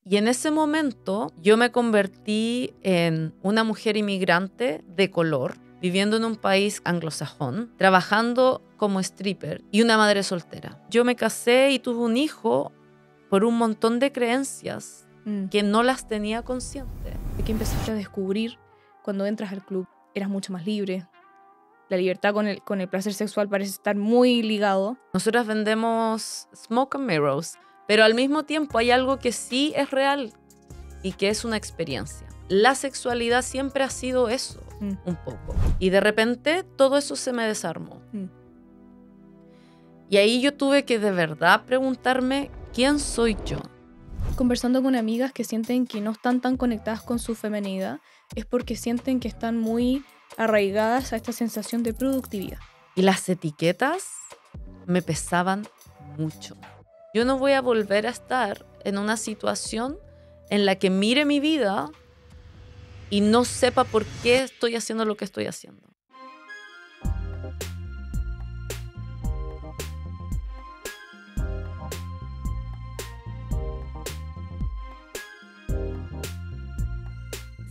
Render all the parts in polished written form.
Y en ese momento yo me convertí en una mujer inmigrante de color, viviendo en un país anglosajón, trabajando como stripper y una madre soltera. Yo me casé y tuve un hijo por un montón de creencias que no las tenía consciente. ¿De qué empezaste a descubrir cuando entras al club? Eras mucho más libre. La libertad con el placer sexual parece estar muy ligado. Nosotras vendemos smoke and mirrors, pero al mismo tiempo hay algo que sí es real y que es una experiencia. La sexualidad siempre ha sido eso, un poco. Y de repente todo eso se me desarmó. Y ahí yo tuve que de verdad preguntarme, ¿quién soy yo? Conversando con amigas que sienten que no están tan conectadas con su feminidad, es porque sienten que están muy arraigadas a esta sensación de productividad. Y las etiquetas me pesaban mucho. Yo no voy a volver a estar en una situación en la que mire mi vida y no sepa por qué estoy haciendo lo que estoy haciendo.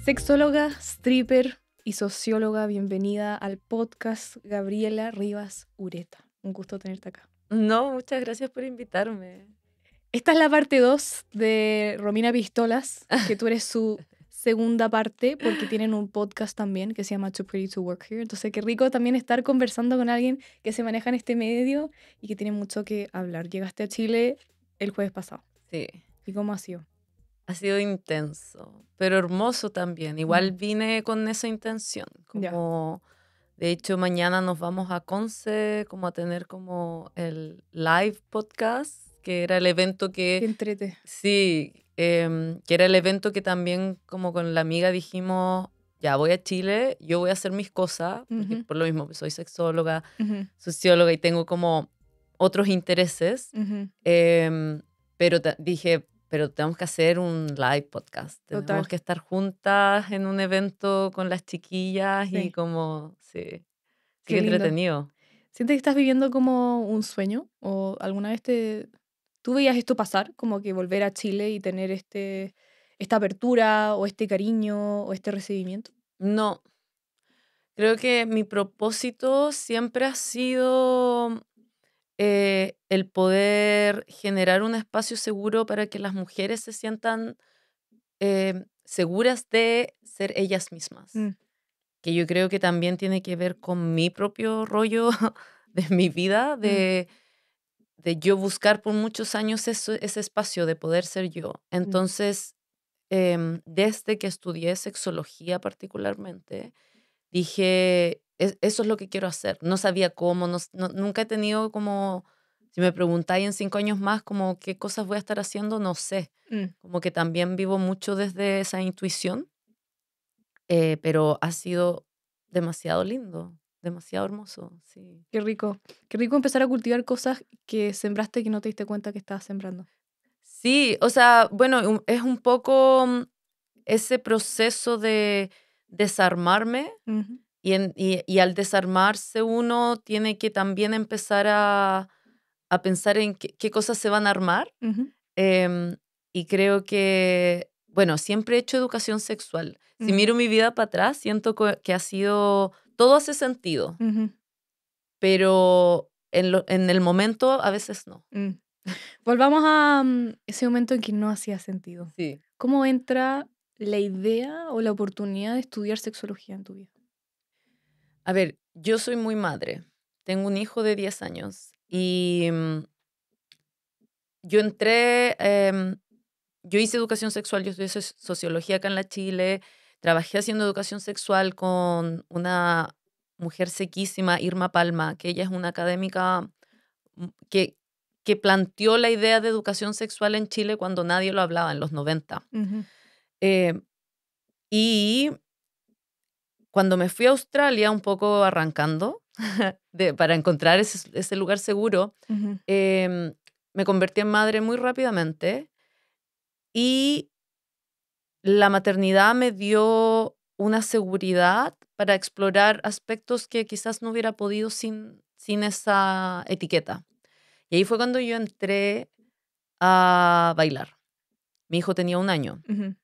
Sexóloga, stripper y socióloga, bienvenida al podcast Gabriela Rivas Ureta. Un gusto tenerte acá. No, muchas gracias por invitarme. Esta es la parte 2 de Romina Pistolas, que tú eres su segunda parte, porque tienen un podcast también que se llama Too Pretty to Work Here. Entonces, qué rico también estar conversando con alguien que se maneja en este medio y que tiene mucho que hablar. Llegaste a Chile el jueves pasado. Sí. ¿Y cómo ha sido? Ha sido intenso, pero hermoso también. Igual vine con esa intención. Como, de hecho, mañana nos vamos a Conce, como a tener como el live podcast, que era el evento Qué que... entrete. Sí, que era el evento que también como con la amiga dijimos, ya voy a Chile, yo voy a hacer mis cosas, porque por lo mismo soy sexóloga, socióloga y tengo como otros intereses, pero dije, pero tenemos que hacer un live podcast, tenemos Total. que estar juntas en un evento con las chiquillas y Sí. como, sí, Qué lindo. entretenido. ¿Sientes que estás viviendo como un sueño? ¿O alguna vez tú veías esto pasar? Como que volver a Chile y tener esta apertura o este cariño o este recibimiento. No, creo que mi propósito siempre ha sido el poder generar un espacio seguro para que las mujeres se sientan seguras de ser ellas mismas. Que yo creo que también tiene que ver con mi propio rollo de mi vida, de yo buscar por muchos años ese espacio de poder ser yo. Entonces, desde que estudié sexología particularmente, dije, eso es lo que quiero hacer". No sabía cómo, nunca he tenido como, si me preguntáis en 5 años más, como qué cosas voy a estar haciendo, no sé. Como que también vivo mucho desde esa intuición, pero ha sido demasiado lindo, demasiado hermoso, sí. Qué rico. Qué rico empezar a cultivar cosas que sembraste que no te diste cuenta que estabas sembrando. Sí, o sea, bueno, es un poco ese proceso de desarmarme. Ujú. Y al desarmarse uno tiene que también empezar a pensar en qué cosas se van a armar. Ujú. em, y creo que, bueno, siempre he hecho educación sexual. Si miro mi vida para atrás, siento que ha sido, todo hace sentido, Ujú. pero en el momento a veces no. Mm. Volvamos a ese momento en que no hacía sentido. Sí. ¿Cómo entra la idea o la oportunidad de estudiar sexología en tu vida? A ver, yo soy muy madre. Tengo un hijo de 10 años y yo entré, yo hice educación sexual, yo estudié sociología acá en la Chile, trabajé haciendo educación sexual con una mujer sequísima, Irma Palma, que ella es una académica que planteó la idea de educación sexual en Chile cuando nadie lo hablaba en los 90. Ujú. Eh, y cuando me fui a Australia, un poco arrancando, para encontrar ese lugar seguro, Ujú. me convertí en madre muy rápidamente y la maternidad me dio una seguridad para explorar aspectos que quizás no hubiera podido sin esa etiqueta. Y ahí fue cuando yo entré a bailar. mi hijo tenía 1 año. Ujú.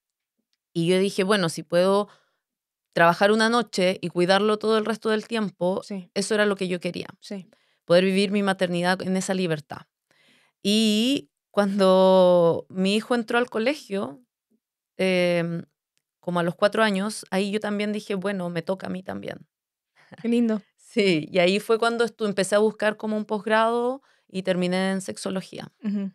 Y yo dije, bueno, si puedo trabajar una noche y cuidarlo todo el resto del tiempo, Sí, eso era lo que yo quería, sí. poder vivir mi maternidad en esa libertad. Y cuando mi hijo entró al colegio, em, como a los 4 años, ahí yo también dije, bueno, me toca a mí también. Qué lindo. Sí, y ahí fue cuando empecé a buscar como un posgrado y terminé en sexología. Ujú.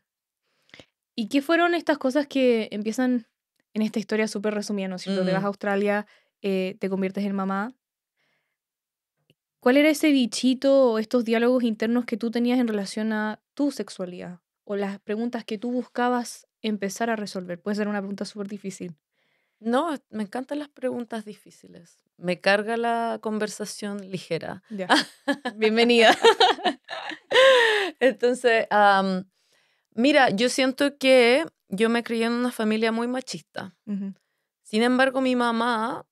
¿Y qué fueron estas cosas que empiezan en esta historia súper resumida, ¿no es cierto? Te vas a Mm, Australia, te conviertes en mamá. ¿Cuál era ese bichito o estos diálogos internos que tú tenías en relación a tu sexualidad? O las preguntas que tú buscabas empezar a resolver. Puede ser una pregunta súper difícil. no, me encantan las preguntas difíciles. Me carga la conversación ligera. Ya. Bienvenida. Entonces, mira, yo siento que yo me crié en una familia muy machista. Ujú, Sin embargo, mi mamá,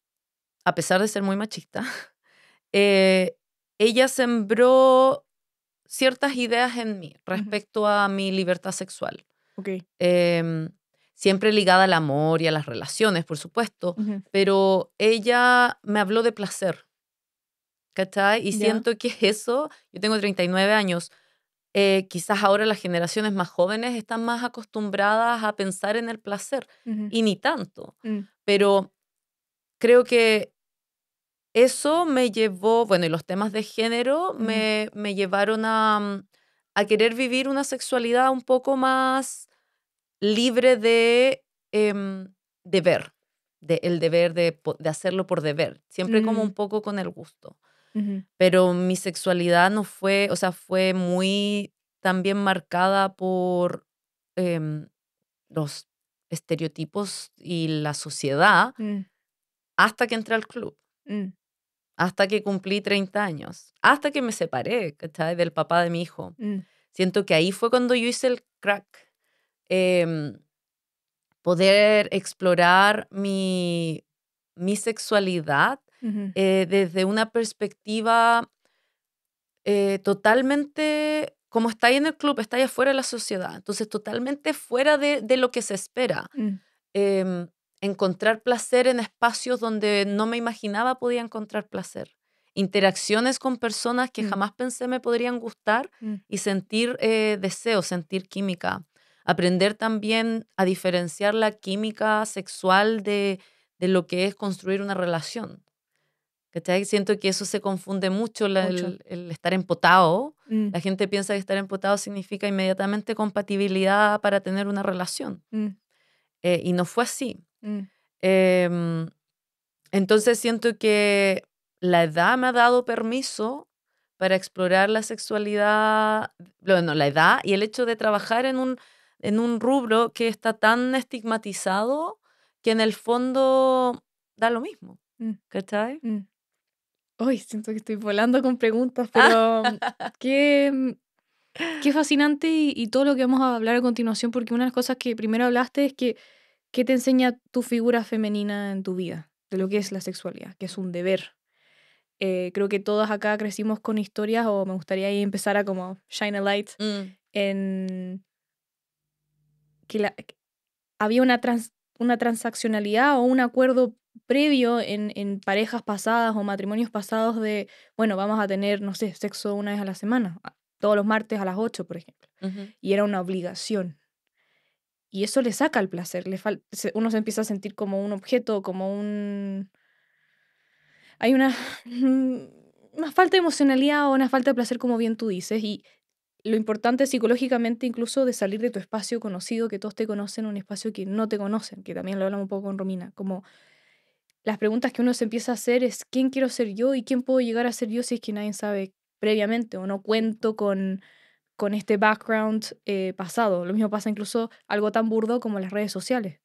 a pesar de ser muy machista, eh, ella sembró ciertas ideas en mí ujú. respecto a mi libertad sexual. Ok. em, Siempre ligada al amor y a las relaciones, por supuesto, Ujú. pero ella me habló de placer, ¿cachai? Y Ya. siento que eso, yo tengo 39 años, quizás ahora las generaciones más jóvenes están más acostumbradas a pensar en el placer, Ujú, y ni tanto, mm, pero creo que eso me llevó, bueno, y los temas de género ujú, me llevaron a querer vivir una sexualidad un poco más libre de deber, de el deber de hacerlo por deber, siempre como un mm, poco con el gusto. ujú, Pero mi sexualidad no fue, o sea, fue muy también marcada por em, los estereotipos y la sociedad mm, hasta que entré al club, mm, hasta que cumplí 30 años, hasta que me separé, ¿cachai? Del papá de mi hijo. mm, Siento que ahí fue cuando yo hice el crack. em, Poder explorar mi sexualidad ujú, desde una perspectiva totalmente, como estáis en el club, estáis afuera de la sociedad, entonces totalmente fuera de lo que se espera. mm, Em, Encontrar placer en espacios donde no me imaginaba podía encontrar placer. Interacciones con personas que mm, jamás pensé me podrían gustar mm, y sentir deseo, sentir química. Aprender también a diferenciar la química sexual de lo que es construir una relación. ¿Cachai? Siento que eso se confunde mucho, mucho. el estar empotado. Mm, La gente piensa que estar empotado significa inmediatamente compatibilidad para tener una relación. mm, Y no fue así. mm, Em, entonces siento que la edad me ha dado permiso para explorar la sexualidad, bueno, la edad y el hecho de trabajar en un rubro que está tan estigmatizado que en el fondo da lo mismo, mm, ¿cachai? mm. Uy, siento que estoy volando con preguntas, Ah, pero qué, qué fascinante y todo lo que vamos a hablar a continuación, porque una de las cosas que primero hablaste es que ¿qué te enseña tu figura femenina en tu vida? De lo que es la sexualidad, que es un deber. Creo que todas acá crecimos con historias, o me gustaría ahí empezar a como shine a light mm, en que había una transaccionalidad o un acuerdo previo en parejas pasadas o matrimonios pasados de, bueno, vamos a tener, no sé, sexo una vez a la semana, todos los martes a las 8 por ejemplo. ujú, Y era una obligación. Y eso le saca el placer, uno se empieza a sentir como un objeto, como un... Hay una, una falta de emocionalidad o una falta de placer, como bien tú dices, y lo importante psicológicamente incluso de salir de tu espacio conocido, que todos te conocen, a un espacio que no te conocen, que también lo hablamos un poco con Romina, como las preguntas que uno se empieza a hacer es quién quiero ser yo y quién puedo llegar a ser yo si es que nadie sabe previamente o no cuento con este background pasado. Lo mismo pasa incluso algo tan burdo como las redes sociales.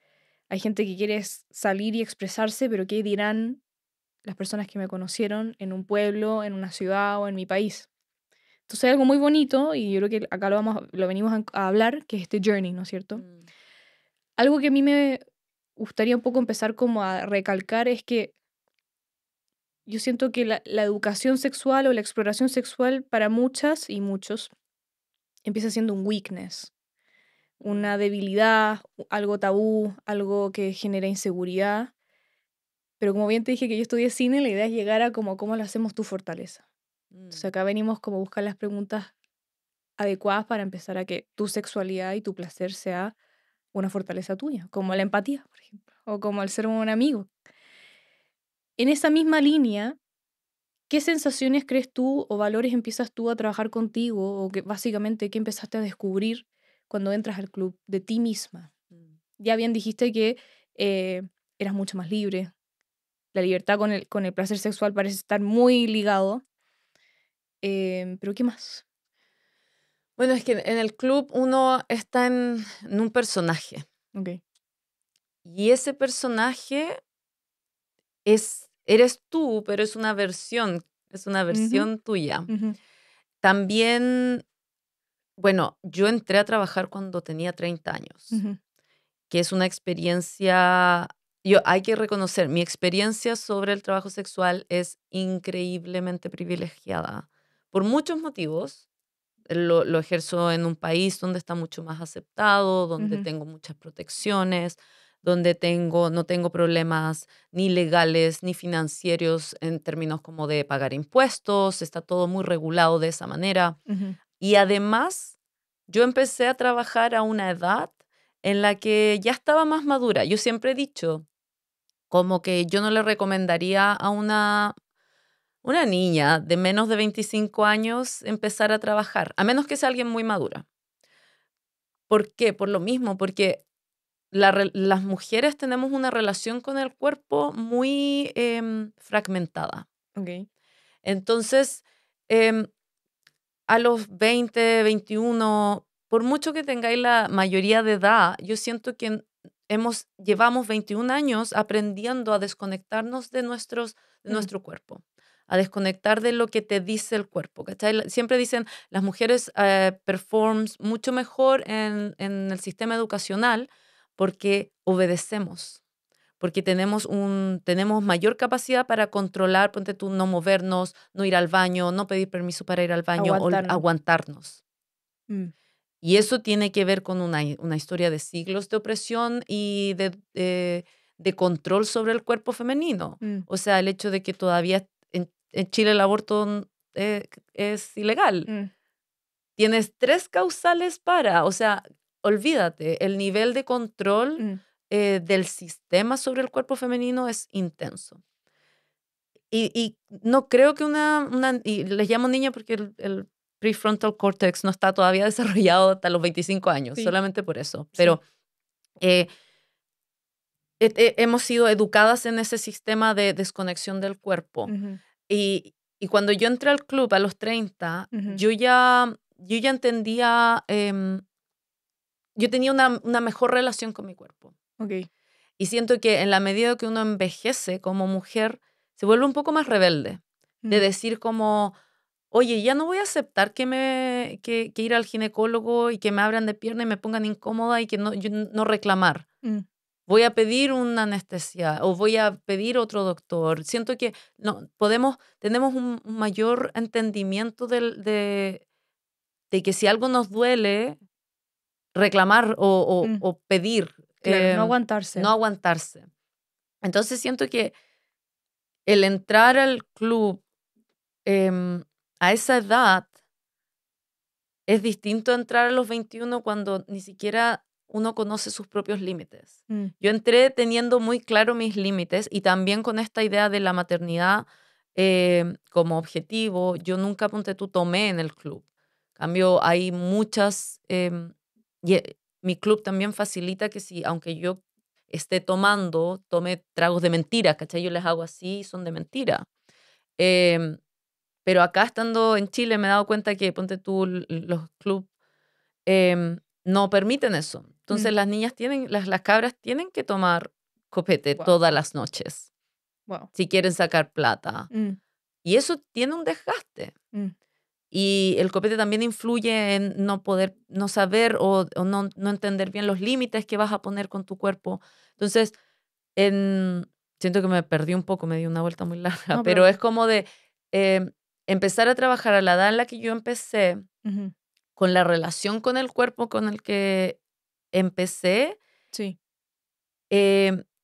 Hay gente que quiere salir y expresarse, pero ¿qué dirán las personas que me conocieron en un pueblo, en una ciudad o en mi país? Entonces hay algo muy bonito y yo creo que acá lo venimos a hablar, que es este journey, ¿no es cierto? mm, Algo que a mí me gustaría un poco empezar como a recalcar es que yo siento que la educación sexual o la exploración sexual para muchas y muchos empieza siendo un weakness. una debilidad, algo tabú, algo que genera inseguridad. Pero como bien te dije que yo estudié cine, la idea es llegar a como cómo lo hacemos tu fortaleza. Entonces acá venimos como a buscar las preguntas adecuadas para empezar a que tu sexualidad y tu placer sea una fortaleza tuya, como la empatía, por ejemplo, o como el ser un amigo. En esa misma línea, ¿qué sensaciones crees tú o valores empiezas tú a trabajar contigo o que básicamente qué empezaste a descubrir cuando entras al club de ti misma? Ya bien dijiste que eh, eras mucho más libre. La libertad con el placer sexual parece estar muy ligado. Pero ¿qué más? Bueno, es que en el club uno está en un personaje. Ok. Y ese personaje eres tú, pero es una Ujú, versión tuya. ujú, También, bueno, yo entré a trabajar cuando tenía 30 años, ujú, que es una experiencia, hay que reconocer, mi experiencia sobre el trabajo sexual es increíblemente privilegiada por muchos motivos. Lo ejerzo en un país donde está mucho más aceptado, donde ujú, tengo muchas protecciones, donde no tengo problemas ni legales ni financieros en términos como de pagar impuestos, está todo muy regulado de esa manera. ujú, Y además, yo empecé a trabajar a una edad en la que ya estaba más madura. Yo siempre he dicho como que yo no le recomendaría a una niña de menos de 25 años empezar a trabajar, a menos que sea alguien muy madura. ¿Por qué? Por lo mismo, porque las mujeres tenemos una relación con el cuerpo muy fragmentada. ok. Entonces, em, a los 20, 21, por mucho que tengáis la mayoría de edad, yo siento que llevamos 21 años aprendiendo a desconectarnos de Mm, nuestro cuerpo, a desconectar de lo que te dice el cuerpo, ¿cachai? Siempre dicen, las mujeres performan mucho mejor en el sistema educacional porque obedecemos, porque tenemos mayor capacidad para controlar, ponte tú, no movernos, no ir al baño, no pedir permiso para ir al baño, o aguantarnos. aguantarnos. Mm, Y eso tiene que ver con una historia de siglos de opresión y de control sobre el cuerpo femenino. mm, O sea, el hecho de que todavía en Chile el aborto es ilegal. mm, Tienes 3 causales o sea, olvídate, el nivel de control mm, del sistema sobre el cuerpo femenino es intenso. Y no creo que y les llamo niña porque el prefrontal cortex no está todavía desarrollado hasta los 25 años, sí, solamente por eso. sí. Pero eh, hemos sido educadas en ese sistema de desconexión del cuerpo. Ujú, Y cuando yo entré al club a los 30, ujú, yo ya entendía, yo tenía una mejor relación con mi cuerpo. ok. Y siento que en la medida que uno envejece como mujer, se vuelve un poco más rebelde, de Mm, decir como, oye, ya no voy a aceptar que ir al ginecólogo y que me abran de pierna y me pongan incómoda y que yo no reclamar. mm, Voy a pedir una anestesia o voy a pedir otro doctor. Siento que no, tenemos un mayor entendimiento de que si algo nos duele, reclamar mm. o pedir, Claro, no no aguantarse. aguantarse. Entonces siento que el entrar al club a esa edad es distinto a entrar a los 21 cuando ni siquiera uno conoce sus propios límites. Mm, Yo entré teniendo muy claro mis límites y también con esta idea de la maternidad como objetivo. Yo nunca, ponte tú, tomé en el club. En cambio, hay muchas... mi club también facilita que si, aunque yo esté tomando, tome tragos de mentira, ¿cachai? Yo les hago así y son de mentira. Em, pero acá estando en Chile me he dado cuenta que, ponte tú, los clubes no permiten eso. mm. Entonces las cabras tienen que tomar copete Wow, todas las noches wow. si quieren sacar plata. Mm, Y eso tiene un desgaste. mm, Y el copete también influye en no poder, no saber o no entender bien los límites que vas a poner con tu cuerpo. Entonces, siento que me perdí un poco, me di una vuelta muy larga, no, pero pero. es como de empezar a trabajar a la edad en la que yo empecé Ujú, con la relación con el cuerpo con el que empecé, Sí.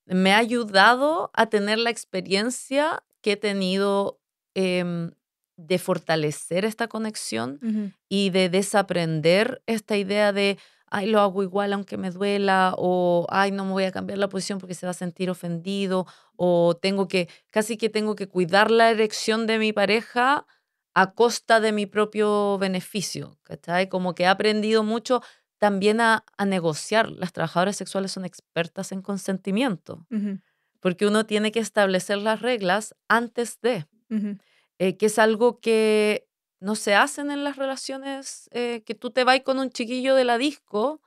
Me ha ayudado a tener la experiencia que he tenido de fortalecer esta conexión Ujú. y de desaprender esta idea de, ay, lo hago igual aunque me duela, o ay, no me voy a cambiar la posición porque se va a sentir ofendido, o casi que tengo que cuidar la erección de mi pareja a costa de mi propio beneficio, ¿cachai? Como que he aprendido mucho también a negociar. Las trabajadoras sexuales son expertas en consentimiento, Ujú. porque uno tiene que establecer las reglas antes de, Ujú. que es algo que no se hacen en las relaciones, que tú te vas con un chiquillo de la disco,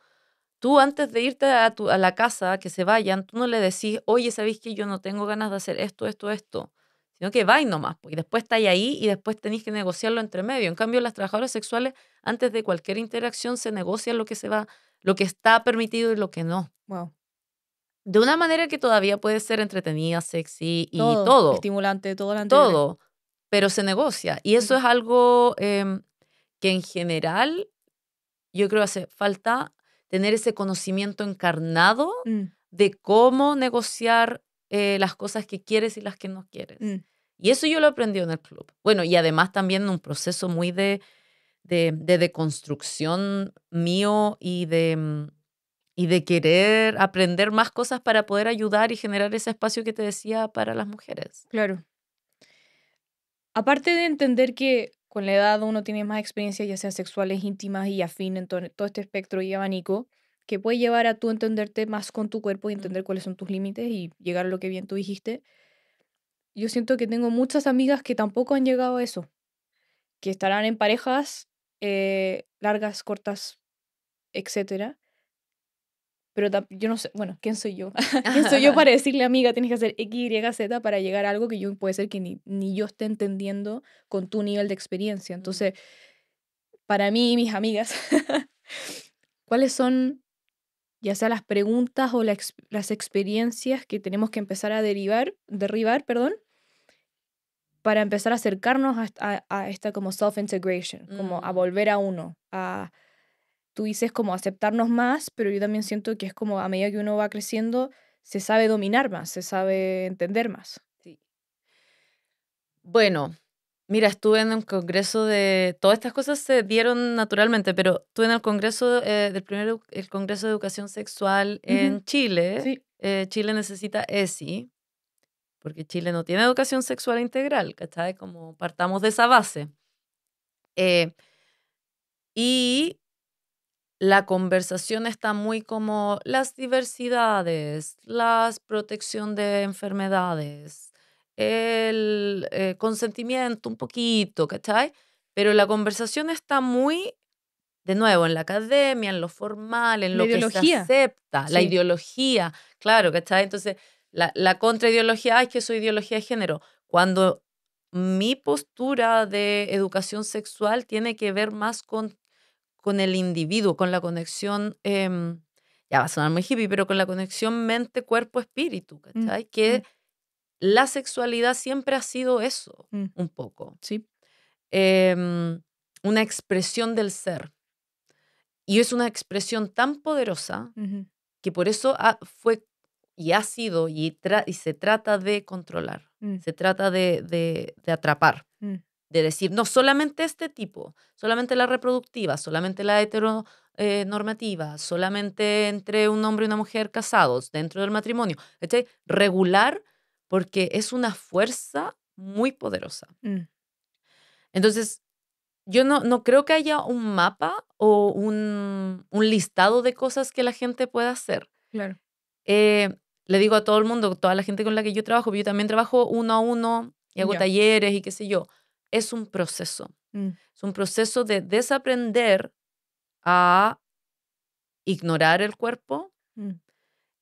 tú antes de irte a la casa, que se vayan, tú no le decís, oye, ¿sabéis que yo no tengo ganas de hacer esto, esto, esto? Sino que vais nomás, pues, y después estáis ahí y después tenéis que negociarlo entre medio. En cambio, las trabajadoras sexuales, antes de cualquier interacción, se negocia lo que está permitido y lo que no. Wow. De una manera que todavía puede ser entretenida, sexy y Todo. todo, Estimulante, todo lo anterior. todo, pero se negocia. Y eso Ujú. es algo que en general yo creo que hace falta tener ese conocimiento encarnado Mm. de cómo negociar las cosas que quieres y las que no quieres. Mm. Y eso yo lo aprendí en el club. Bueno, y además también un proceso muy de deconstrucción mío y de querer aprender más cosas para poder ayudar y generar ese espacio que te decía para las mujeres. Claro. Aparte de entender que con la edad uno tiene más experiencias, ya sea sexuales, íntimas y afín en todo este espectro y abanico, que puede llevar a tú entenderte más con tu cuerpo y Mm, entender cuáles son tus límites y llegar a lo que bien tú dijiste. Yo siento que tengo muchas amigas que tampoco han llegado a eso, que estarán en parejas largas, cortas, etcétera. Pero yo no sé, bueno, ¿quién soy yo? ¿Quién soy yo para decirle, amiga, tienes que hacer X, Y, Z para llegar a algo que yo puede ser que ni yo esté entendiendo con tu nivel de experiencia? mm. Entonces, para mí y mis amigas, ¿cuáles son, ya sea las preguntas o las experiencias que tenemos que empezar a derribar, perdón, para empezar a acercarnos a esta como self-integration, como a Mm. volver a uno, a tú dices como aceptarnos más, pero yo también siento que es como a medida que uno va creciendo, se sabe dominar más, se sabe entender más. Sí. Bueno, mira, estuve en un congreso de... Todas estas cosas se dieron naturalmente, pero estuve en el congreso el Congreso de Educación Sexual Ujú. en Chile. Sí, Chile necesita ESI, porque Chile no tiene educación sexual integral, ¿cachai? Como partamos de esa base. Eh, y la conversación está muy como las diversidades, la protección de enfermedades, el consentimiento un poquito, ¿cachai? Pero la conversación está muy, de nuevo, en la academia, en lo formal, en la lo que se ideología. acepta, la Sí. ideología, claro, ¿cachai? Entonces, la contraideología, es que soy ideología de género, cuando mi postura de educación sexual tiene que ver más con el individuo, con la conexión, ya va a sonar muy hippie, pero con la conexión mente, cuerpo, espíritu, Mm, ¿cachai? Que mm, la sexualidad siempre ha sido eso, mm. un poco. Sí. Em, una expresión del ser. Y es una expresión tan poderosa Ujú. que por eso fue y ha sido y se trata de controlar, Mm, se trata de atrapar. mm, De decir, no solamente este tipo, solamente la reproductiva, solamente la heteronormativa, solamente entre un hombre y una mujer casados dentro del matrimonio. ¿Cachai? Regular porque es una fuerza muy poderosa. mm. Entonces, yo no creo que haya un mapa o un listado de cosas que la gente pueda hacer. Claro. Eh, Le digo a todo el mundo, toda la gente con la que yo trabajo, porque yo también trabajo uno a uno y hago Ya. talleres y qué sé yo, es un proceso. Mm, Es un proceso de desaprender a ignorar el cuerpo mm,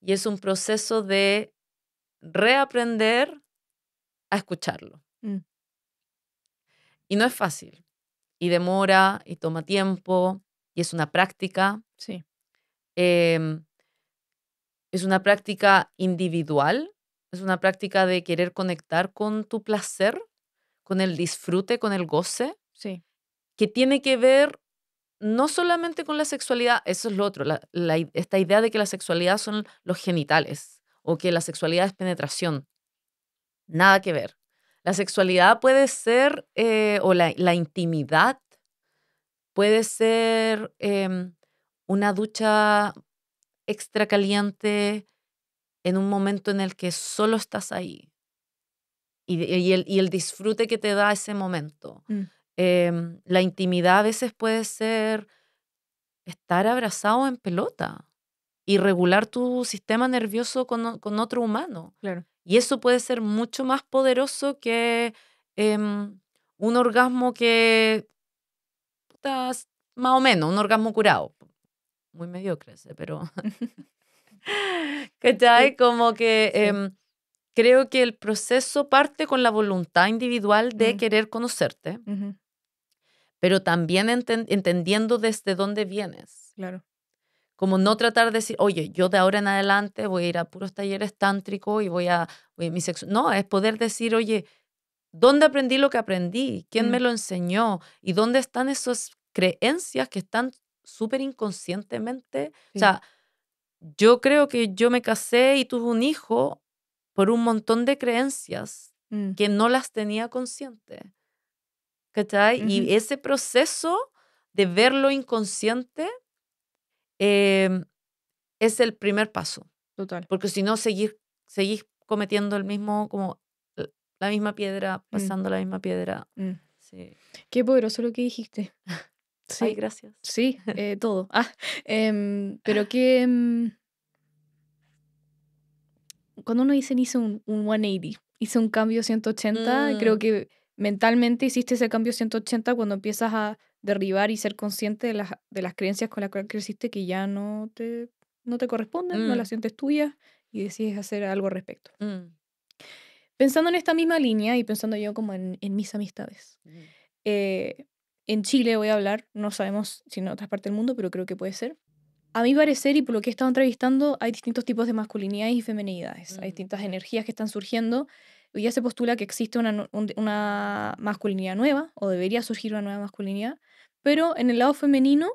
y es un proceso de reaprender a escucharlo. mm. Y no es fácil, y demora, y toma tiempo, y es una práctica. Sí. em, es una práctica individual, es una práctica de querer conectar con tu placer, con el disfrute, con el goce, Sí. que tiene que ver no solamente con la sexualidad, eso es lo otro, esta idea de que la sexualidad son los genitales o que la sexualidad es penetración. Nada que ver. La sexualidad puede ser, o la intimidad puede ser una ducha extra caliente en un momento en el que solo estás ahí y el disfrute que te da ese momento. La intimidad a veces puede ser estar abrazado en pelota y regular tu sistema nervioso con otro humano. Claro. Y eso puede ser mucho más poderoso que un orgasmo que estás más o menos, un orgasmo curado. Muy mediocre ese, pero ¿cachai? Sí, Como que sí. creo que el proceso parte con la voluntad individual de querer conocerte, Ujú, pero también entendiendo desde dónde vienes. claro. Como no tratar de decir, oye, yo de ahora en adelante voy a ir a puros talleres tántricos y voy a mi sexo. No, es poder decir, oye, ¿dónde aprendí lo que aprendí? ¿Quién me Mm, lo enseñó? ¿Y dónde están esas creencias que están súper inconscientemente? O sí. sea, yo creo que yo me casé y tuve un hijo por un montón de creencias Mm, que no las tenía consciente. ¿Cachai? ujú, Y ese proceso de verlo inconsciente em, es el primer paso. total. Porque si no, seguís cometiendo el mismo, como la misma piedra, Mm, pasando la misma piedra. mm. Sí. Qué poderoso lo que dijiste. Ay, Sí, gracias. sí, todo. Pero que cuando uno dice hice un 180, hice un cambio 180, creo Mm, que mentalmente hiciste ese cambio 180 cuando empiezas a derribar y ser consciente de las creencias con las que creciste que ya no te corresponden, no las mm, sientes tuyas y decides hacer algo al respecto. mm, Pensando en esta misma línea y pensando yo como en mis amistades. mm, eh, en Chile voy a hablar, no sabemos si en otras partes del mundo, pero creo que puede ser. A mi parecer, y por lo que he estado entrevistando, hay distintos tipos de masculinidades y feminidades. Hay mm, distintas energías que están surgiendo. Hoy ya se postula que existe una masculinidad nueva, o debería surgir una nueva masculinidad. Pero en el lado femenino,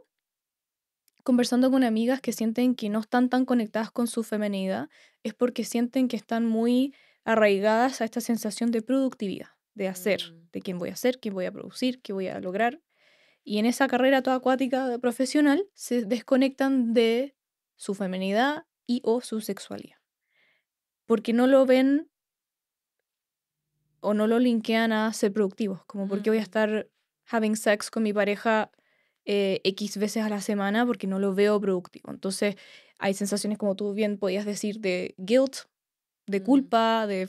conversando con amigas que sienten que no están tan conectadas con su feminidad, es porque sienten que están muy arraigadas a esta sensación de productividad, de hacer, mm, de quién voy a ser, quién voy a producir, qué voy a lograr. Y en esa carrera toda acuática de profesional se desconectan de su feminidad y o su sexualidad. Porque no lo ven o no lo linkean a ser productivos. Como porque voy a mm, estar having sex con mi pareja X veces a la semana porque no lo veo productivo. Entonces hay sensaciones como tú bien podías decir de guilt, de mm. culpa, de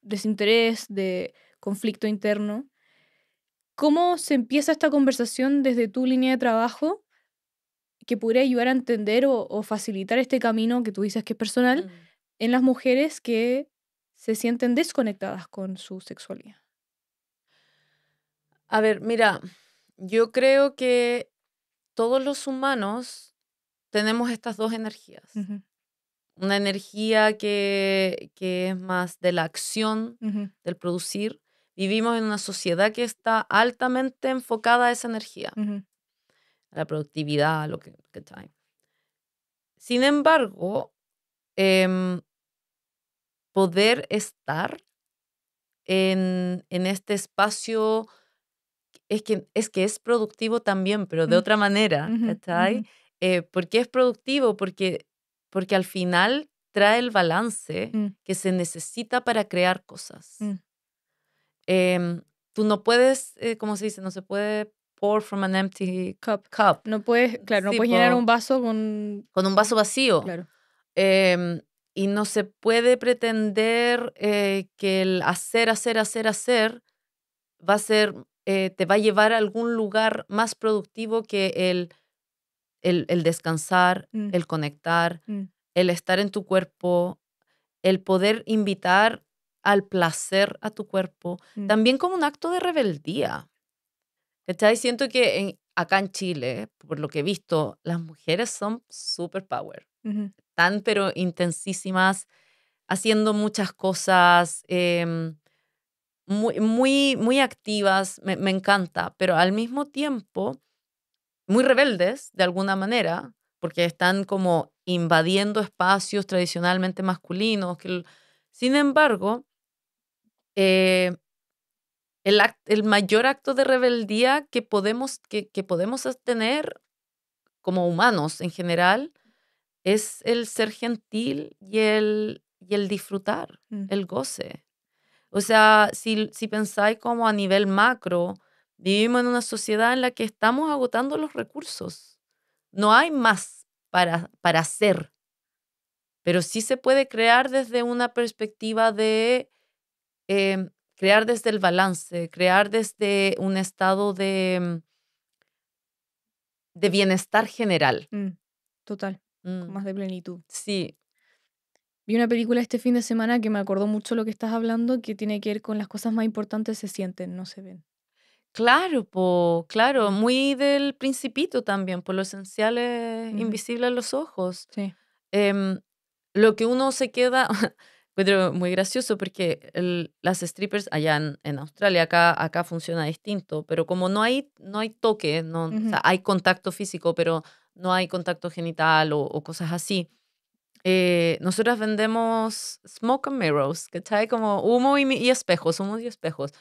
desinterés, de conflicto interno. ¿Cómo se empieza esta conversación desde tu línea de trabajo que podría ayudar a entender o facilitar este camino que tú dices que es personal Mm. en las mujeres que se sienten desconectadas con su sexualidad? A ver, mira, yo creo que todos los humanos tenemos estas dos energías. Ujú, Una energía que es más de la acción, ujú, del producir. Vivimos en una sociedad que está altamente enfocada a esa energía, ujú, a la productividad, a lo que... ¿cachai? Sin embargo, em, poder estar en este espacio es que es productivo también, pero de mm, otra manera, ujú, ujú, ¿cachai? ¿Por qué es productivo? Porque al final trae el balance mm, que se necesita para crear cosas. mm. Em, Tú no puedes, ¿cómo se dice? No se puede pour from an empty Cup. cup. No puedes, claro, no Sí, puedes llenar un po, vaso con un vaso vacío. claro. Em, y no se puede pretender que el hacer, hacer, hacer, hacer va a ser, te va a llevar a algún lugar más productivo que el descansar, Mm, el conectar, mm, el estar en tu cuerpo, el poder invitar al placer a tu cuerpo, mm, también como un acto de rebeldía. ¿Cachai? Siento que acá en Chile, por lo que he visto, las mujeres son super power, ujú, tan pero intensísimas, haciendo muchas cosas, muy, muy, muy activas, me encanta, pero al mismo tiempo muy rebeldes de alguna manera, porque están como invadiendo espacios tradicionalmente masculinos. Sin embargo, eh, el mayor acto de rebeldía que podemos tener como humanos en general es el ser gentil y el disfrutar, Mm, el goce. O sea, si pensáis como a nivel macro, vivimos en una sociedad en la que estamos agotando los recursos. No hay más para hacer, pero sí se puede crear desde una perspectiva de crear desde el balance, crear desde un estado de bienestar general. mm, total, con Mm, más de plenitud. sí, Vi una película este fin de semana que me acordó mucho lo que estás hablando, que tiene que ver con las cosas más importantes se sienten, no se ven. claro, claro, Mm, muy del Principito también, por lo esencial es ujú, invisible a los ojos. sí. Em, lo que uno se queda, pero muy gracioso porque las strippers allá en Australia, acá funciona distinto, pero como no hay toque, no, o Ujú, sea, hay contacto físico, pero no hay contacto genital o cosas así. Nosotras vendemos smoke and mirrors, ¿cachai? Como humo y espejos, humos y espejos.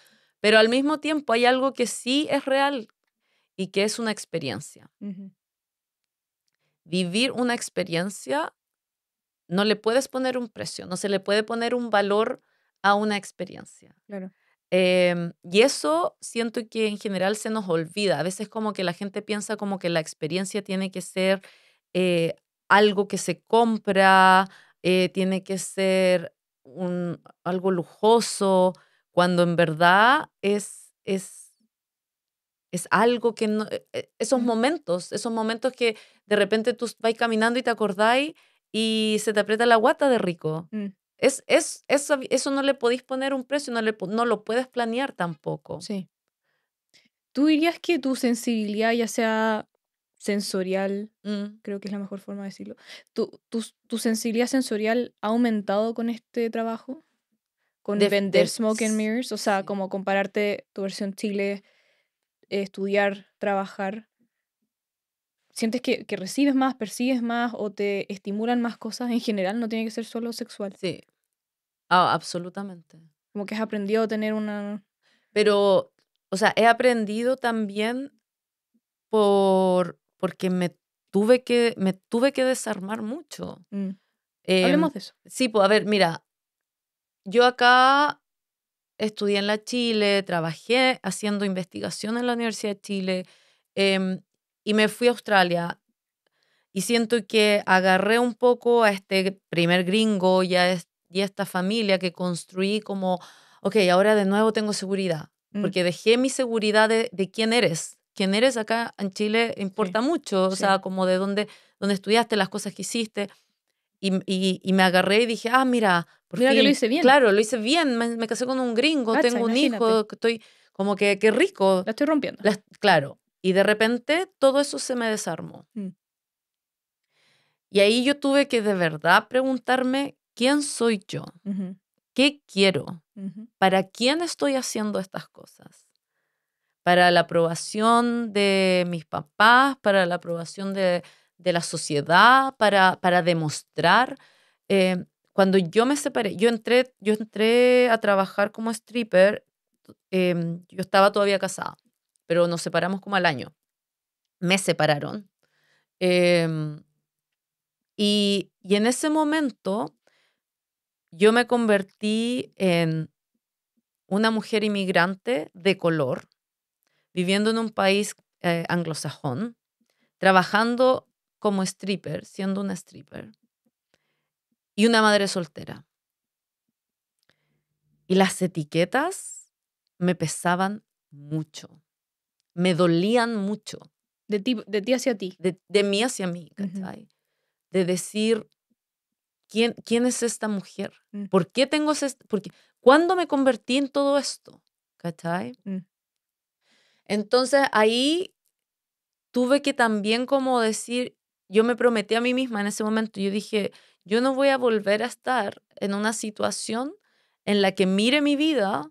Pero al mismo tiempo hay algo que sí es real y que es una experiencia. ujú, Vivir una experiencia no le puedes poner un precio, no se le puede poner un valor a una experiencia. claro. Y eso siento que en general se nos olvida. A veces como que la gente piensa como que la experiencia tiene que ser eh, algo que se compra, tiene que ser algo lujoso, cuando en verdad es algo que no, Mm, esos momentos que de repente tú vas caminando y te acordáis y se te aprieta la guata de rico. mm, Eso no le podéis poner un precio, no lo puedes planear tampoco. sí. ¿Tú dirías que tu sensibilidad, ya sea sensorial, Mm, creo que es la mejor forma de decirlo, tu sensibilidad sensorial ha aumentado con este trabajo? Con vender Smoke and Mirrors, o sea, sí. como compararte tu versión Chile, estudiar, trabajar. ¿Sientes que recibes más, percibes más o te estimulan más cosas en general? No tiene que ser solo sexual. Sí, absolutamente. Como que has aprendido a tener una... Pero, o sea, he aprendido también porque me tuve que desarmar mucho. Mm, Em, hablemos de eso. sí, pues, a ver, mira, yo acá estudié en la Chile, trabajé haciendo investigación en la Universidad de Chile, em, y me fui a Australia. Y siento que agarré un poco a este primer gringo y a esta familia que construí como, ok, ahora de nuevo tengo seguridad, Mm, porque dejé mi seguridad de quién eres. Quién eres acá en Chile sí, importa mucho, o sí. sea, como de dónde estudiaste, las cosas que hiciste. Y me agarré y dije, mira, por Mira que lo fin, hice bien. claro, lo hice bien, me casé con un gringo, Cacha, tengo un imagínate. hijo, que estoy como que qué rico. La estoy rompiendo. Claro, y de repente todo eso se me desarmó. Mm, Y ahí yo tuve que de verdad preguntarme, ¿quién soy yo? ujú, ¿Qué quiero? ujú, ¿Para quién estoy haciendo estas cosas? ¿Para la aprobación de mis papás? ¿Para la aprobación de la sociedad? ¿Para demostrar? Cuando yo me separé, yo entré a trabajar como stripper, yo estaba todavía casada, pero nos separamos como al año. Me separaron. em, y en ese momento yo me convertí en una mujer inmigrante de color, viviendo en un país anglosajón, trabajando como stripper, siendo una stripper, y una madre soltera. Y las etiquetas me pesaban mucho, me dolían mucho, de ti hacia ti. de mí hacia mí, Ujú, ¿cachai? De decir, ¿quién es esta mujer? mm, ¿Por qué tengo porque, ¿cuándo me convertí en todo esto? ¿Cachai? mm, Entonces ahí tuve que también como decir, yo me prometí a mí misma en ese momento, yo dije, yo no voy a volver a estar en una situación en la que mire mi vida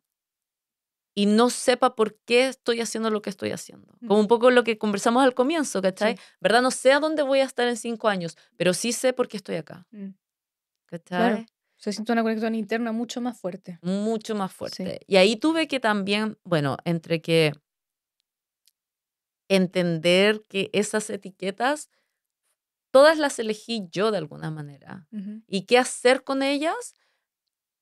y no sepa por qué estoy haciendo lo que estoy haciendo. Como un Ujú. poco lo que conversamos al comienzo, ¿cachai? Sí. ¿Verdad? No sé a dónde voy a estar en 5 años, pero sí sé por qué estoy acá, Claro. ¿cachai? Se siente una conexión interna mucho más fuerte. Mucho más Sí. fuerte. Y ahí tuve que también, bueno, entre que entender que esas etiquetas, todas las elegí yo de alguna manera. Ujú. Y qué hacer con ellas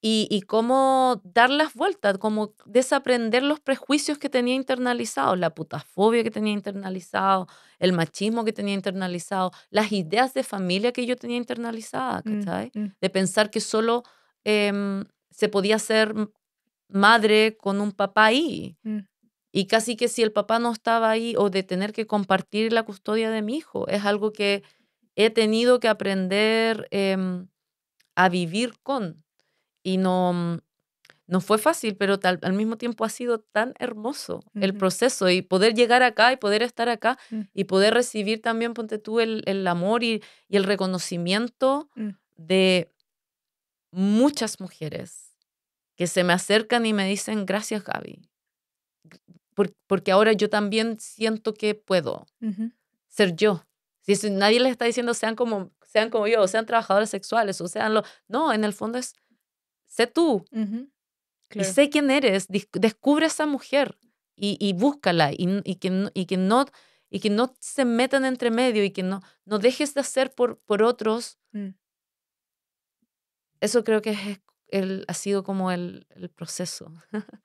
y cómo darlas vueltas, como desaprender los prejuicios que tenía internalizados, la putafobia que tenía internalizado, el machismo que tenía internalizado, las ideas de familia que yo tenía internalizadas, Mm, ¿cachai? mm, De pensar que solo se podía ser madre con un papá ahí. mm, Y casi que si el papá no estaba ahí o de tener que compartir la custodia de mi hijo, es algo que he tenido que aprender a vivir con. Y no fue fácil, pero al mismo tiempo ha sido tan hermoso el ujú, proceso y poder llegar acá y poder estar acá mm, y poder recibir también, ponte tú, el amor y el reconocimiento mm. de muchas mujeres que se me acercan y me dicen, gracias, Gaby, porque ahora yo también siento que puedo Ujú, ser yo. Si nadie les está diciendo sean como yo, o sean trabajadoras sexuales, o sean lo... No, en el fondo es, sé tú ujú. y Claro. sé quién eres, descubre a esa mujer y búscala y que no se metan entre medio y que no dejes de hacer por otros. Mm. Eso creo que ha sido como el proceso.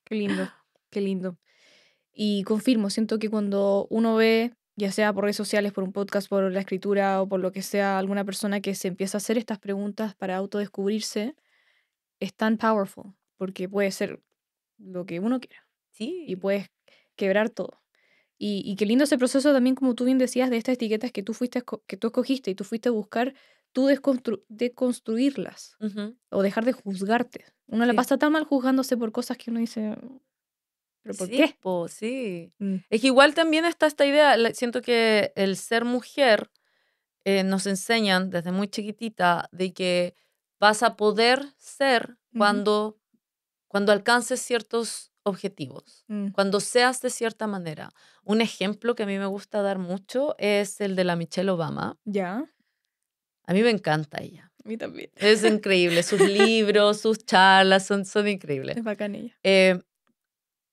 Qué lindo, qué lindo. Y confirmo, siento que cuando uno ve, ya sea por redes sociales, por un podcast, por la escritura o por lo que sea, alguna persona que se empieza a hacer estas preguntas para autodescubrirse, es tan powerful, porque puede ser lo que uno quiera y Sí. puedes quebrar todo. Y qué lindo ese proceso también, como tú bien decías, de estas etiquetas que tú que tú escogiste y tú fuiste a buscar, tú deconstruirlas Ujú. o dejar de juzgarte. Uno la Sí. pasa tan mal juzgándose por cosas que uno dice, ¿pero por Sí, qué? po, sí. Mm, Es que igual también está esta idea, siento que el ser mujer nos enseñan desde muy chiquitita de que vas a poder ser ujú, cuando alcances ciertos objetivos, mm. cuando seas de cierta manera. Un ejemplo que a mí me gusta dar mucho es el de la Michelle Obama. Ya, A mí me encanta ella. a mí también. Es increíble, sus libros, sus charlas son increíbles. Es bacán ella. Eh,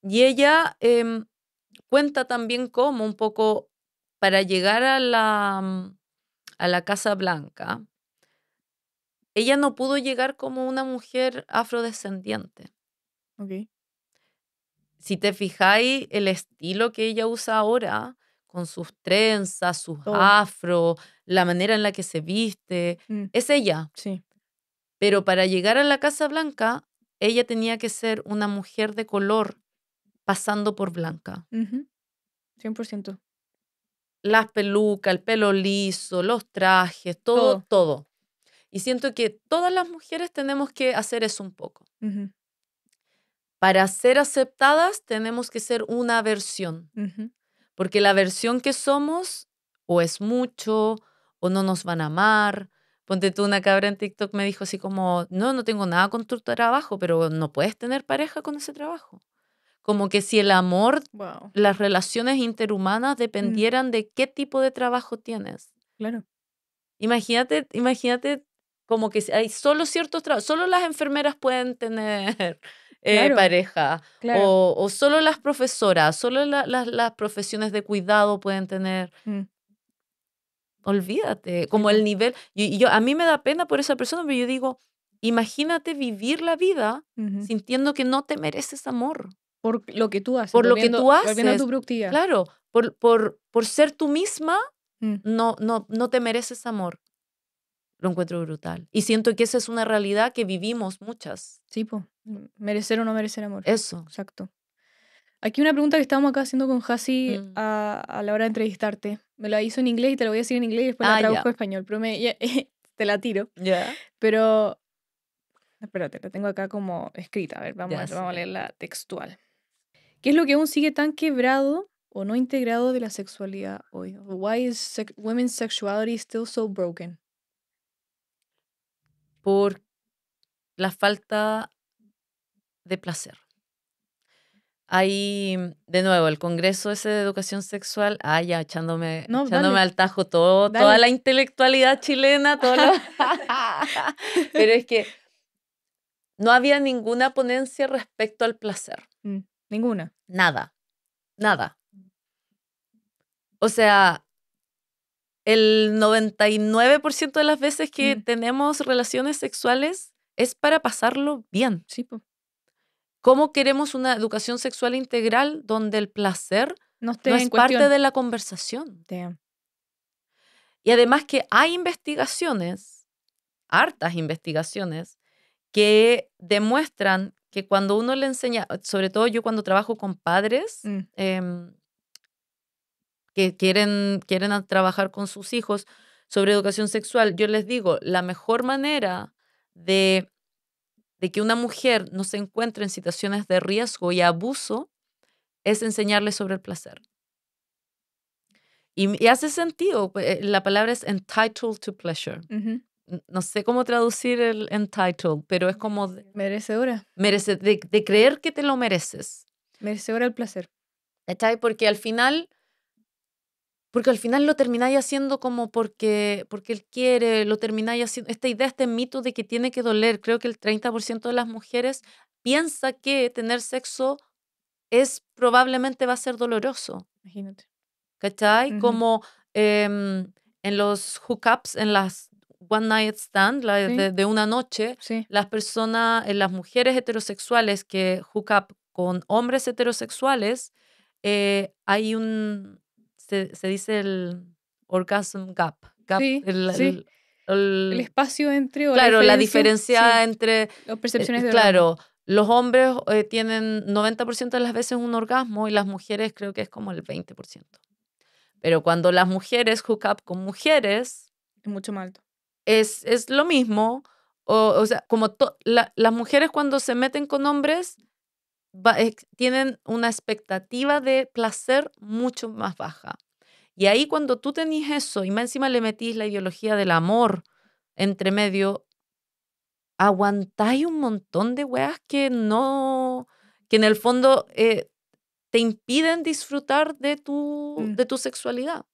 y ella cuenta también cómo un poco para llegar a la Casa Blanca, ella no pudo llegar como una mujer afrodescendiente. Ok. Si te fijáis, el estilo que ella usa ahora, con sus trenzas, sus Todo. afro, la manera en la que se viste, Mm, es ella. sí. Pero para llegar a la Casa Blanca, ella tenía que ser una mujer de color pasando por blanca. Ujú, 100%. Las pelucas, el pelo liso, los trajes, todo, Todo. todo. Y siento que todas las mujeres tenemos que hacer eso un poco. Ujú, Para ser aceptadas tenemos que ser una versión, ujú. porque la versión que somos o es mucho o no nos van a amar. Ponte tú, una cabra en TikTok me dijo así como, no tengo nada con tu trabajo, pero no puedes tener pareja con ese trabajo. Como que si el amor, Wow. las relaciones interhumanas Mm, dependieran de qué tipo de trabajo tienes. claro. Imagínate como que si hay solo ciertos trabajos, solo las enfermeras pueden tener Claro. pareja, Claro. o solo las profesoras, solo las profesiones de cuidado pueden tener. Mm, Olvídate, sí, como po. el nivel. A mí me da pena por esa persona, pero yo digo, imagínate vivir la vida Ujú. sintiendo que no te mereces amor Por lo que tú haces, por lo que tú volviendo a tu haces. productividad. Claro, por ser tú misma, Mm, no te mereces amor. Lo encuentro brutal. Y siento que esa es una realidad que vivimos muchas. sí, po. Merecer o no merecer amor. Eso. Exacto. Aquí una pregunta que estábamos acá haciendo con Hasi Mm. a la hora de entrevistarte. Me la hizo en inglés y te la voy a decir en inglés y después la Ah, traduzco ya. a español, pero te la tiro. Ya. Pero, espérate, la tengo acá como escrita. A ver, Ya, vamos a sí. leerla textual. ¿Qué es lo que aún sigue tan quebrado o no integrado de la sexualidad hoy? Why is women's sexuality still so broken? Por la falta de placer. Hay, de nuevo, el Congreso ese de Educación Sexual, ya echándome dale. al tajo toda Dale. la intelectualidad chilena, pero es que no había ninguna ponencia respecto al placer. Ninguna. Nada. O sea, el 99% de las veces que tenemos relaciones sexuales es para pasarlo bien. Sí, po. ¿Cómo queremos una educación sexual integral donde el placer no es en parte cuestión de la conversación? Damn. Y además que hay investigaciones, hartas investigaciones, que demuestran que cuando uno le enseña, sobre todo yo cuando trabajo con padres que quieren trabajar con sus hijos sobre educación sexual, yo les digo, la mejor manera de que una mujer no se encuentre en situaciones de riesgo y abuso es enseñarle sobre el placer. Y hace sentido, la palabra es entitled to pleasure. No sé cómo traducir el entitled, pero es como merecedora. De creer que te lo mereces. Merecedora del placer. ¿Cachai? Porque al final lo termináis haciendo como porque él quiere, lo termináis haciendo. Esta idea, este mito de que tiene que doler. Creo que el 30% de las mujeres piensa que tener sexo probablemente va a ser doloroso. Imagínate. ¿Cachai? Como en los hookups, en las one night stand, de una noche, las personas, las mujeres heterosexuales que hook up con hombres heterosexuales, hay se dice el orgasm gap. El espacio entre, o claro, la diferencia entre, las percepciones de claro, los hombres tienen 90% de las veces un orgasmo y las mujeres creo que es como el 20%. Pero cuando las mujeres hook up con mujeres, es mucho más alto. Es lo mismo. O sea, como las mujeres cuando se meten con hombres tienen una expectativa de placer mucho más baja. Y ahí cuando tú tenés eso y más encima le metís la ideología del amor entre medio, aguantáis un montón de weas que en el fondo te impiden disfrutar de tu sexualidad.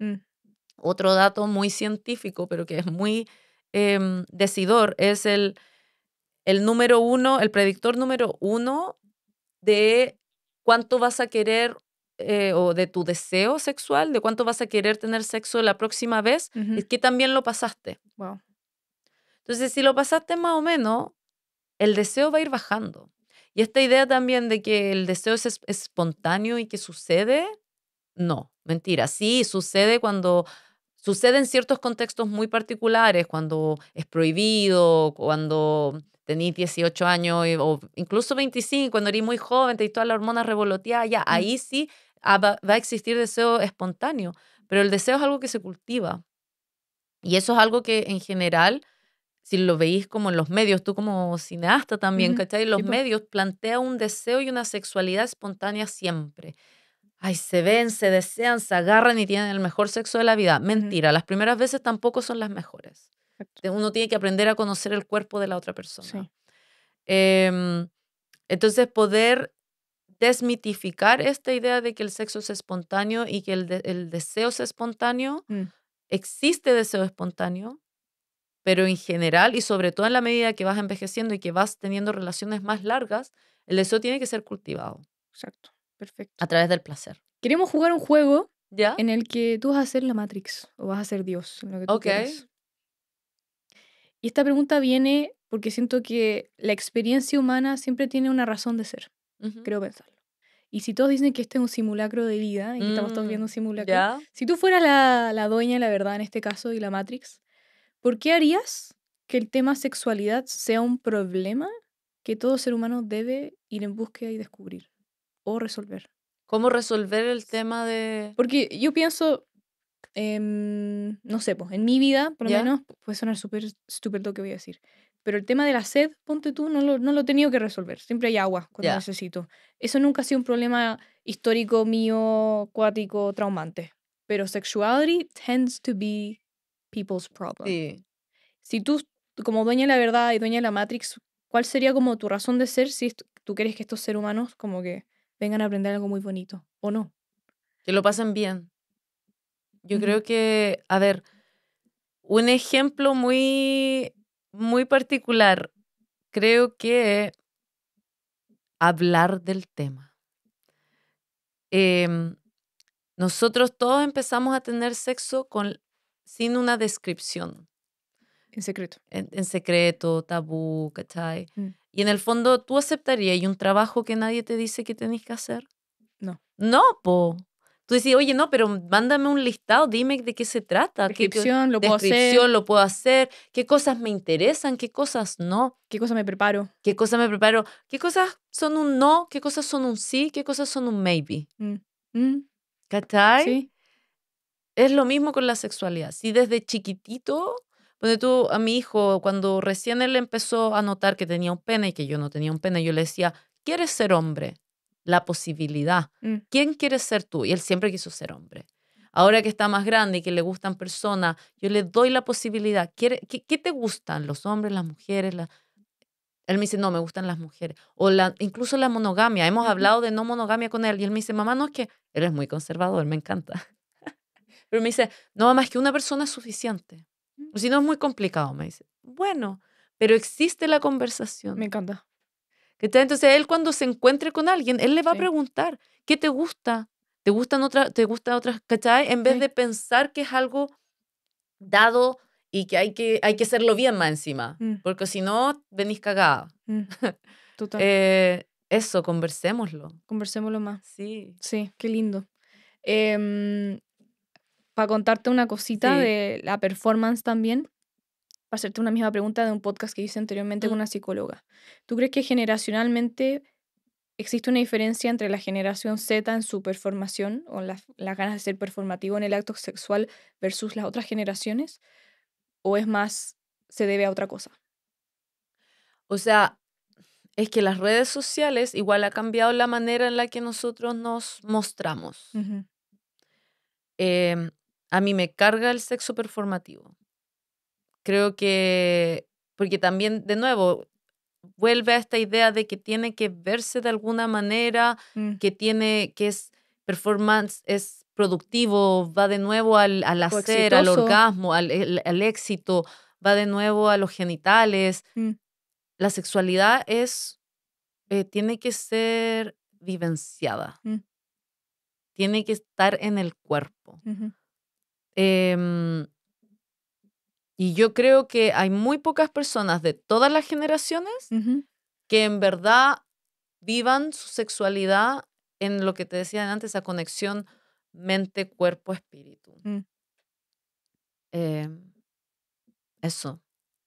Otro dato muy científico, pero que es muy decidor, es el número uno, el predictor número uno de cuánto vas a querer o de tu deseo sexual, de cuánto vas a querer tener sexo la próxima vez, es que también lo pasaste. Wow. Entonces, si lo pasaste más o menos, el deseo va a ir bajando. Y esta idea también de que el deseo es espontáneo y que sucede, no, mentira. Sí, sucede sucede en ciertos contextos muy particulares, cuando es prohibido, cuando tenís 18 años o incluso 25, cuando eres muy joven, tenés todas las hormonas revoloteadas, ya, ahí sí va a existir deseo espontáneo, pero el deseo es algo que se cultiva. Y eso es algo que en general, si lo veís como en los medios, tú como cineasta también, ¿cachai? Los medios plantean un deseo y una sexualidad espontánea siempre. Ay, se ven, se desean, se agarran y tienen el mejor sexo de la vida. Mentira, las primeras veces tampoco son las mejores. Uno tiene que aprender a conocer el cuerpo de la otra persona. Entonces, poder desmitificar esta idea de que el sexo es espontáneo y que el deseo es espontáneo. Existe deseo espontáneo, pero en general y sobre todo en la medida que vas envejeciendo y que vas teniendo relaciones más largas, el deseo tiene que ser cultivado. Exacto, perfecto. A través del placer. Queremos jugar un juego ¿Ya? en el que tú vas a ser la Matrix o vas a ser Dios, en lo que tú quieras. Y esta pregunta viene porque siento que la experiencia humana siempre tiene una razón de ser. Creo pensarlo. Y si todos dicen que este es un simulacro de vida y que estamos todos viendo un simulacro, si tú fueras la dueña de la verdad en este caso y la Matrix, ¿por qué harías que el tema sexualidad sea un problema que todo ser humano debe ir en búsqueda y descubrir o resolver? ¿Cómo resolver el tema de...? Porque yo pienso, no sé, pues en mi vida, por lo menos, puede sonar súper estúpido lo que voy a decir, pero el tema de la sed, ponte tú, no lo he tenido que resolver. Siempre hay agua cuando necesito. Eso nunca ha sido un problema histórico mío, cuático, traumante. Pero sexuality tends to be people's problem. Sí. Si tú, como dueña de la verdad y dueña de la Matrix, ¿cuál sería como tu razón de ser si tú quieres que estos seres humanos como que vengan a aprender algo muy bonito, ¿o no? Que lo pasen bien. Yo Ujú. creo que, a ver, un ejemplo muy, muy particular, creo que hablar del tema. Em, Nosotros todos empezamos a tener sexo sin una descripción, En secreto. en secreto, tabú, ¿cachai? Mm, Y en el fondo, ¿tú aceptarías un trabajo que nadie te dice que tenés que hacer? no. No, po. Tú decís, oye, no, pero mándame un listado, dime de qué se trata, qué Descripción, lo puedo hacer, descripción lo puedo hacer, qué cosas me interesan, qué cosas no, qué cosa me preparo. qué cosas me preparo, qué cosas son un no, qué cosas son un sí, qué cosas son un maybe. Mm, mm, ¿Cachai? sí. Es lo mismo con la sexualidad. Si desde chiquitito, ponte tú a mi hijo, cuando recién él empezó a notar que tenía un pene y que yo no tenía un pene, yo le decía, ¿quieres ser hombre? La posibilidad. Mm, ¿Quién quieres ser tú? Y él siempre quiso ser hombre. Ahora que está más grande y que le gustan personas, yo le doy la posibilidad. ¿Qué te gustan? ¿Los hombres, las mujeres? Él me dice, no, me gustan las mujeres. O incluso la monogamia. Hemos ujú, hablado de no monogamia con él. Y él me dice, mamá, no es que él es muy conservador, me encanta. Pero me dice, no, mamá, es que una persona es suficiente. mm. O si no es muy complicado, me dice. Bueno, pero existe la Me conversación. encanta. ¿Cachai? Entonces él cuando se encuentre con alguien, él le va a Sí, preguntar, ¿qué te gusta? ¿Te gustan otras, cachai? En vez sí. de pensar que es algo dado y que hay que hacerlo bien más encima. Mm, Porque si no, venís cagada. mm, total. Eso, conversémoslo. Conversémoslo más. Sí, Sí, qué lindo. Para contarte una cosita sí. de la performance también, para hacerte una misma pregunta de un podcast que hice anteriormente con Mm. una psicóloga. ¿Tú crees que generacionalmente existe una diferencia entre la generación Z en su performación o las ganas de ser performativo en el acto sexual versus las otras generaciones? ¿O es más, se debe a otra cosa? O sea, es que las redes sociales igual ha cambiado la manera en la que nosotros nos mostramos. Ujú, Em, a mí me carga el sexo performativo. Creo que, porque también, de nuevo, vuelve a esta idea de que tiene que verse de alguna manera, mm, que es performance, es productivo, va de nuevo al o hacer, al exitoso. orgasmo, al éxito, va de nuevo a los genitales. Mm, La sexualidad tiene que ser vivenciada, mm, tiene que estar en el cuerpo. ujú, Em, y yo creo que hay muy pocas personas de todas las generaciones ujú, que en verdad vivan su sexualidad en lo que te decía antes, esa conexión mente, cuerpo, espíritu. mm, Em, Eso.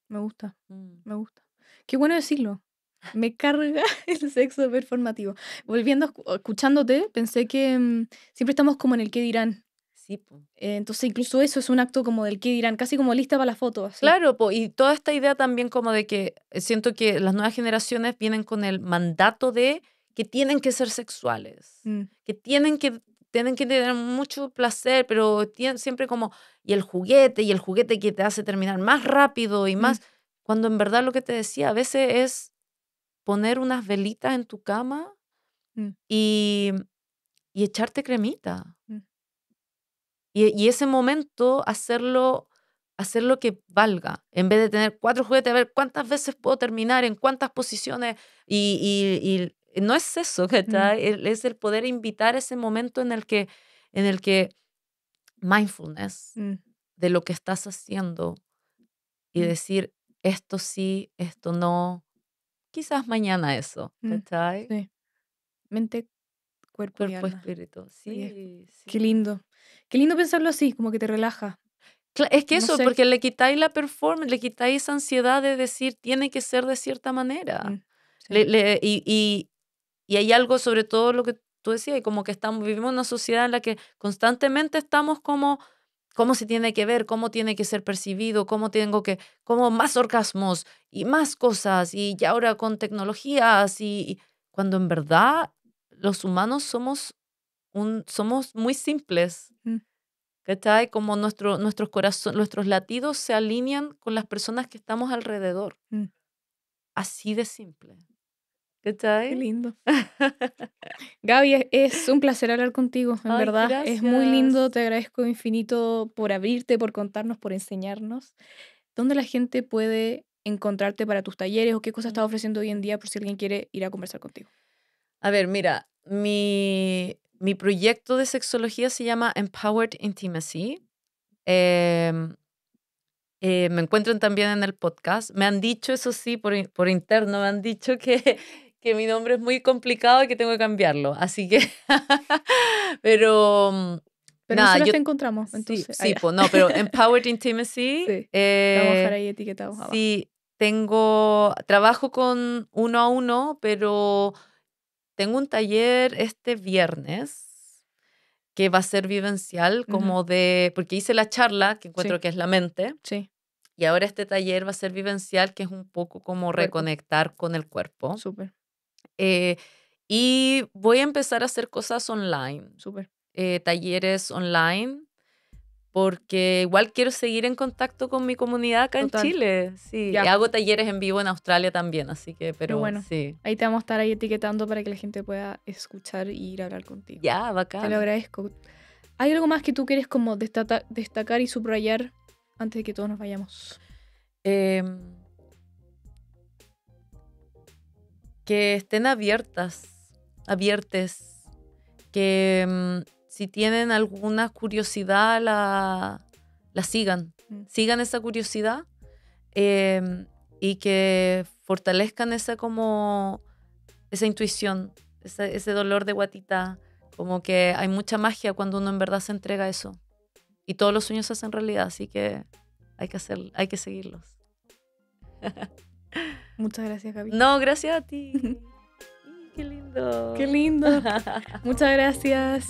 me gusta, Mm. me gusta. Qué bueno decirlo. Me carga el sexo performativo. Volviendo, escuchándote, pensé que siempre estamos como en el qué dirán. Sí, po. Entonces, incluso eso es un acto como del qué dirán, casi como lista para la foto, así. Claro, po, y toda esta idea también como de que siento que las nuevas generaciones vienen con el mandato de que tienen que ser sexuales, Mm, que tienen que tener mucho placer, pero siempre como, y el juguete que te hace terminar más rápido y mm, más, cuando en verdad lo que te decía, a veces es poner unas velitas en tu cama mm, y, y echarte cremita. mm, Y ese momento hacerlo que valga, en vez de tener 4 juguetes, a ver cuántas veces puedo terminar, en cuántas posiciones, y no es eso, mm, ¿cachai? Es el poder invitar ese momento en el que mindfulness mm, de lo que estás haciendo y mm, decir: "Esto sí, esto no, quizás mañana eso", mm. ¿cachai? Sí, mente, cuerpo y Cuerpo, alma. espíritu. Oye, Sí, qué sí. lindo. Qué lindo pensarlo así, como que te relaja. Es que No eso, sé. porque le quitáis la performance, le quitáis esa ansiedad de decir tiene que ser de cierta manera. Mm, sí. Y hay algo sobre todo lo que tú decías, y como que vivimos en una sociedad en la que constantemente estamos como cómo se tiene que ver, cómo tiene que ser percibido, cómo más orgasmos y más cosas, y ya ahora con tecnologías, cuando en verdad los humanos somos muy simples. Mm, ¿Cachai? Como nuestros latidos se alinean con las personas que estamos alrededor. mm. Así de simple. Qué ¿Cachai? lindo. Gaby, es un placer hablar contigo, en Ay, verdad. Es muy lindo, gracias. te agradezco infinito por abrirte, por contarnos, por enseñarnos. ¿Dónde la gente puede encontrarte para tus talleres o qué cosas estás ofreciendo hoy en día por si alguien quiere ir a conversar contigo? A ver, mira, mi proyecto de sexología se llama Empowered Intimacy. Em, Me encuentran también en el podcast. Me han dicho, eso sí, por interno, me han dicho que, que mi nombre es muy complicado y que tengo que cambiarlo. Así que, pero Pero nada, nosotros yo te encontramos, sí, entonces, sí, allá. pues no, pero Empowered Intimacy, Sí, te vamos a dejar ahí etiquetados abajo. sí, trabajo con 1-a-1, pero tengo un taller este viernes que va a ser vivencial, Ujú, porque hice la charla, que sí, encuentro que es la mente, sí, y ahora este taller va a ser vivencial, que es un poco como cuerpo, reconectar con el cuerpo. súper, Eh, y voy a empezar a hacer cosas online, súper. talleres online, porque igual quiero seguir en contacto con mi comunidad acá en Total, Chile. Sí, ya, hago talleres en vivo en Australia también, así que, qué pero bueno. sí. Ahí te vamos a estar ahí etiquetando para que la gente pueda escuchar y ir a hablar contigo. Ya, Te lo bacán. agradezco. ¿Hay algo más que tú quieres como destacar y subrayar antes de que todos nos vayamos? Em, que estén abiertes, que si tienen alguna curiosidad la sigan, Mm, sigan esa curiosidad, em, y que fortalezcan esa intuición, ese dolor de guatita, como que hay mucha magia cuando uno en verdad se entrega a eso. Y todos los sueños se hacen realidad, así que hay que seguirlos. Muchas gracias, Gaby. No, gracias a ti. Qué lindo. Qué lindo. Muchas gracias.